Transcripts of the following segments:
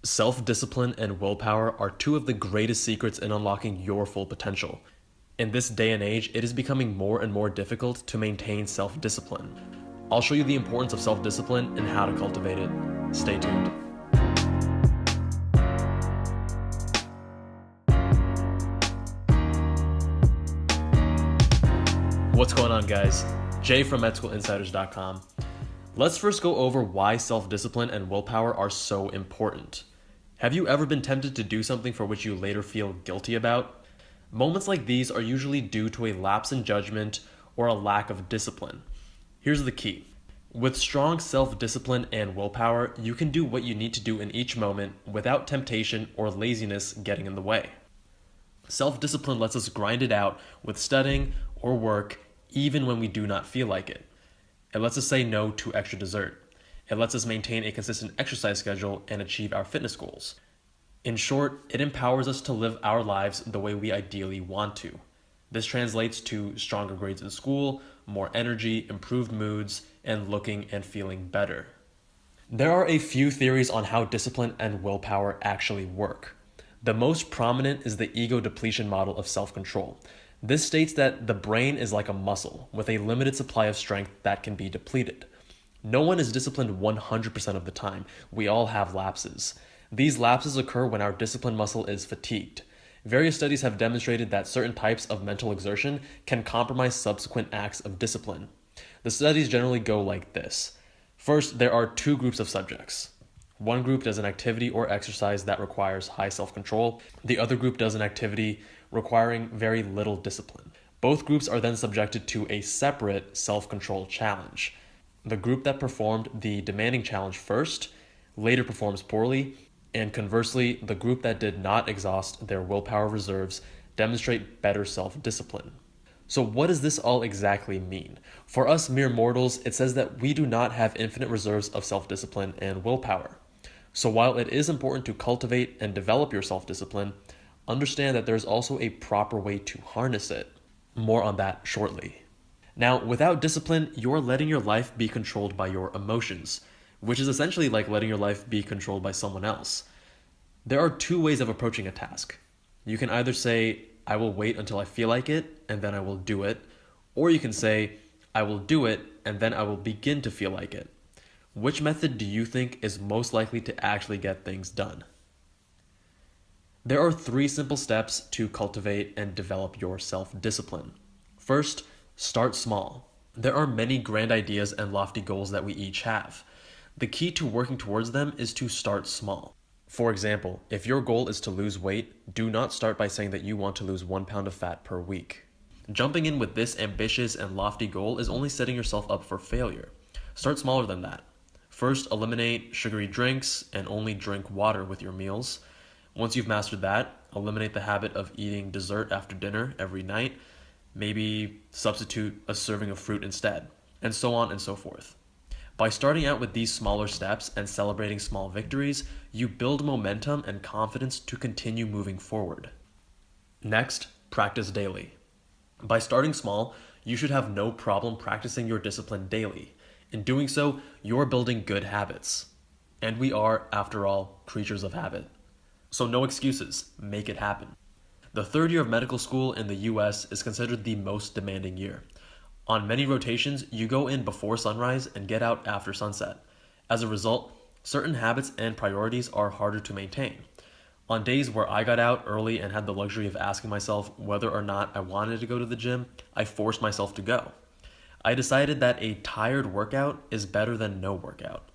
Self-discipline and willpower are two of the greatest secrets in unlocking your full potential. In this day and age, it is becoming more and more difficult to maintain self-discipline. I'll show you the importance of self-discipline and how to cultivate it. Stay tuned. What's going on, guys? Jay from MedSchoolInsiders.com. Let's first go over why self-discipline and willpower are so important. Have you ever been tempted to do something for which you later feel guilty about? Moments like these are usually due to a lapse in judgment or a lack of discipline. Here's the key. With strong self-discipline and willpower, you can do what you need to do in each moment without temptation or laziness getting in the way. Self-discipline lets us grind it out with studying or work even when we do not feel like it. It lets us say no to extra dessert. It lets us maintain a consistent exercise schedule and achieve our fitness goals. In short, it empowers us to live our lives the way we ideally want to. This translates to stronger grades in school, more energy, improved moods, and looking and feeling better. There are a few theories on how discipline and willpower actually work. The most prominent is the ego depletion model of self-control. This states that the brain is like a muscle with a limited supply of strength that can be depleted. No one is disciplined 100% of the time. We all have lapses. These lapses occur when our discipline muscle is fatigued. Various studies have demonstrated that certain types of mental exertion can compromise subsequent acts of discipline. The studies generally go like this. First, there are two groups of subjects. One group does an activity or exercise that requires high self-control. The other group does an activity requiring very little discipline. Both groups are then subjected to a separate self-control challenge. The group that performed the demanding challenge first later performs poorly, and conversely, the group that did not exhaust their willpower reserves demonstrate better self-discipline. So what does this all exactly mean? For us mere mortals, it says that we do not have infinite reserves of self-discipline and willpower. So while it is important to cultivate and develop your self-discipline, understand that there's also a proper way to harness it. More on that shortly. Now, without discipline, you're letting your life be controlled by your emotions, which is essentially like letting your life be controlled by someone else. There are two ways of approaching a task. You can either say, I will wait until I feel like it, and then I will do it, or you can say, I will do it, and then I will begin to feel like it. Which method do you think is most likely to actually get things done? There are 3 simple steps to cultivate and develop your self-discipline. First, start small. There are many grand ideas and lofty goals that we each have. The key to working towards them is to start small. For example, if your goal is to lose weight, do not start by saying that you want to lose 1 pound of fat per week. Jumping in with this ambitious and lofty goal is only setting yourself up for failure. Start smaller than that. First, eliminate sugary drinks and only drink water with your meals. Once you've mastered that, eliminate the habit of eating dessert after dinner every night. Maybe substitute a serving of fruit instead, and so on and so forth. By starting out with these smaller steps and celebrating small victories, you build momentum and confidence to continue moving forward. Next, practice daily. By starting small, you should have no problem practicing your discipline daily. In doing so, you're building good habits. And we are, after all, creatures of habit. So no excuses, make it happen. The 3rd year of medical school in the US is considered the most demanding year. On many rotations, you go in before sunrise and get out after sunset. As a result, certain habits and priorities are harder to maintain. On days where I got out early and had the luxury of asking myself whether or not I wanted to go to the gym, I forced myself to go. I decided that a tired workout is better than no workout.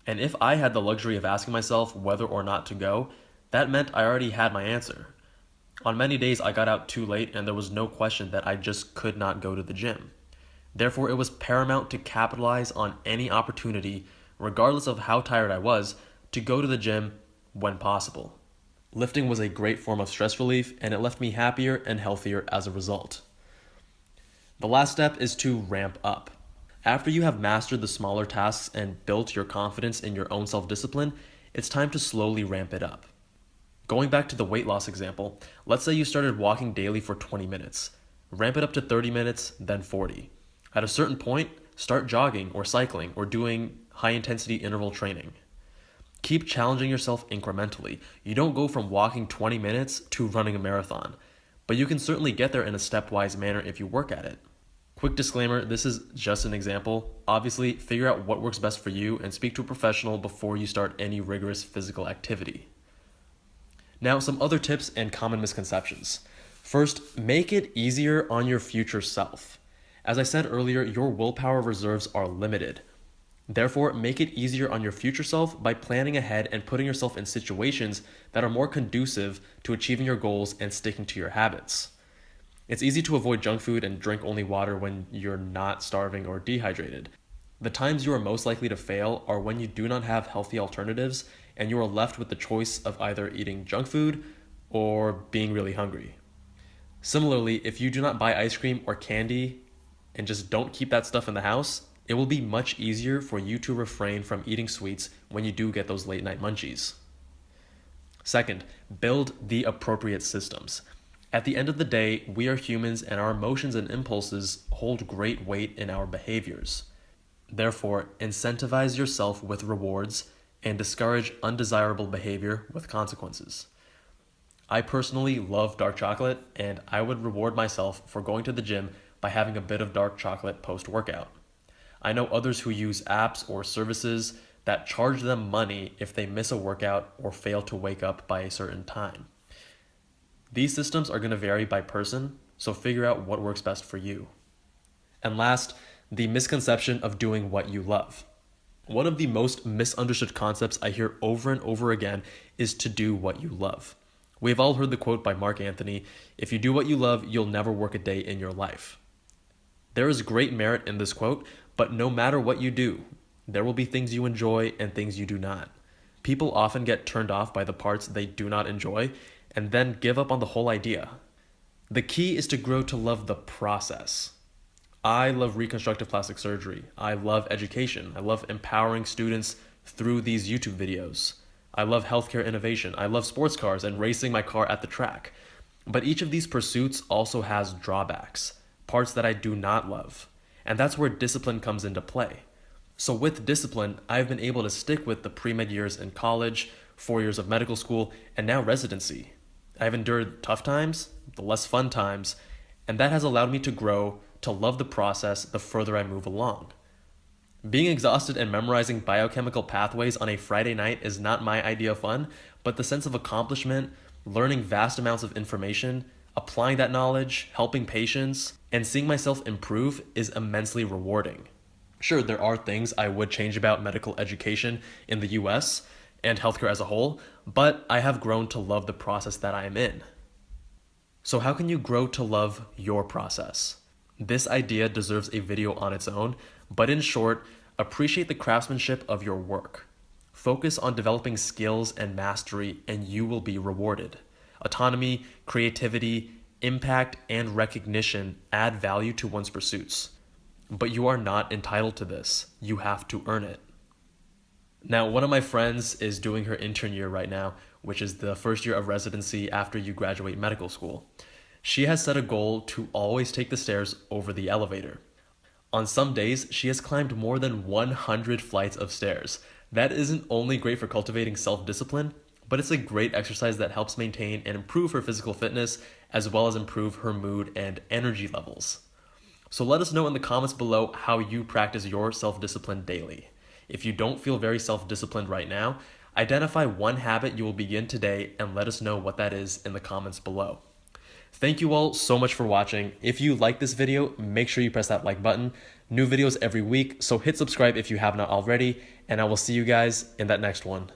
And if I had the luxury of asking myself whether or not to go, that meant I already had my answer. On many days, I got out too late and there was no question that I just could not go to the gym. Therefore, it was paramount to capitalize on any opportunity, regardless of how tired I was, to go to the gym when possible. Lifting was a great form of stress relief, and it left me happier and healthier as a result. The last step is to ramp up. After you have mastered the smaller tasks and built your confidence in your own self-discipline, it's time to slowly ramp it up. Going back to the weight loss example, let's say you started walking daily for 20 minutes. Ramp it up to 30 minutes, then 40. At a certain point, start jogging or cycling or doing high-intensity interval training. Keep challenging yourself incrementally. You don't go from walking 20 minutes to running a marathon, but you can certainly get there in a stepwise manner if you work at it. Quick disclaimer, this is just an example. Obviously, figure out what works best for you and speak to a professional before you start any rigorous physical activity. Now, some other tips and common misconceptions. First, make it easier on your future self. As I said earlier, your willpower reserves are limited. Therefore, make it easier on your future self by planning ahead and putting yourself in situations that are more conducive to achieving your goals and sticking to your habits. It's easy to avoid junk food and drink only water when you're not starving or dehydrated. The times you are most likely to fail are when you do not have healthy alternatives and you are left with the choice of either eating junk food or being really hungry. Similarly, if you do not buy ice cream or candy and just don't keep that stuff in the house, it will be much easier for you to refrain from eating sweets when you do get those late night munchies. Second, build the appropriate systems. At the end of the day, we are humans and our emotions and impulses hold great weight in our behaviors. Therefore, incentivize yourself with rewards and discourage undesirable behavior with consequences. I personally love dark chocolate, and I would reward myself for going to the gym by having a bit of dark chocolate post-workout. I know others who use apps or services that charge them money if they miss a workout or fail to wake up by a certain time. These systems are going to vary by person, so figure out what works best for you. And last, the misconception of doing what you love. One of the most misunderstood concepts I hear over and over again is to do what you love. We've all heard the quote by Mark Anthony, "If you do what you love, you'll never work a day in your life." There is great merit in this quote, but no matter what you do, there will be things you enjoy and things you do not. People often get turned off by the parts they do not enjoy and then give up on the whole idea. The key is to grow to love the process. I love reconstructive plastic surgery. I love education. I love empowering students through these YouTube videos. I love healthcare innovation. I love sports cars and racing my car at the track. But each of these pursuits also has drawbacks, parts that I do not love. And that's where discipline comes into play. So with discipline, I've been able to stick with the pre-med years in college, 4 years of medical school, and now residency. I've endured tough times, the less fun times, and that has allowed me to grow, to love the process the further I move along. Being exhausted and memorizing biochemical pathways on a Friday night is not my idea of fun, but the sense of accomplishment, learning vast amounts of information, applying that knowledge, helping patients, and seeing myself improve is immensely rewarding. Sure, there are things I would change about medical education in the US and healthcare as a whole, but I have grown to love the process that I am in. So how can you grow to love your process? This idea deserves a video on its own, but in short, appreciate the craftsmanship of your work. Focus on developing skills and mastery, and you will be rewarded. Autonomy, creativity, impact, and recognition add value to one's pursuits. But you are not entitled to this. You have to earn it. Now, one of my friends is doing her intern year right now, which is the first year of residency after you graduate medical school. She has set a goal to always take the stairs over the elevator. On some days, she has climbed more than 100 flights of stairs. That isn't only great for cultivating self-discipline, but it's a great exercise that helps maintain and improve her physical fitness, as well as improve her mood and energy levels. So let us know in the comments below how you practice your self-discipline daily. If you don't feel very self-disciplined right now, identify one habit you will begin today and let us know what that is in the comments below. Thank you all so much for watching. If you like this video, make sure you press that like button. New videos every week, so hit subscribe if you have not already, and I will see you guys in that next one.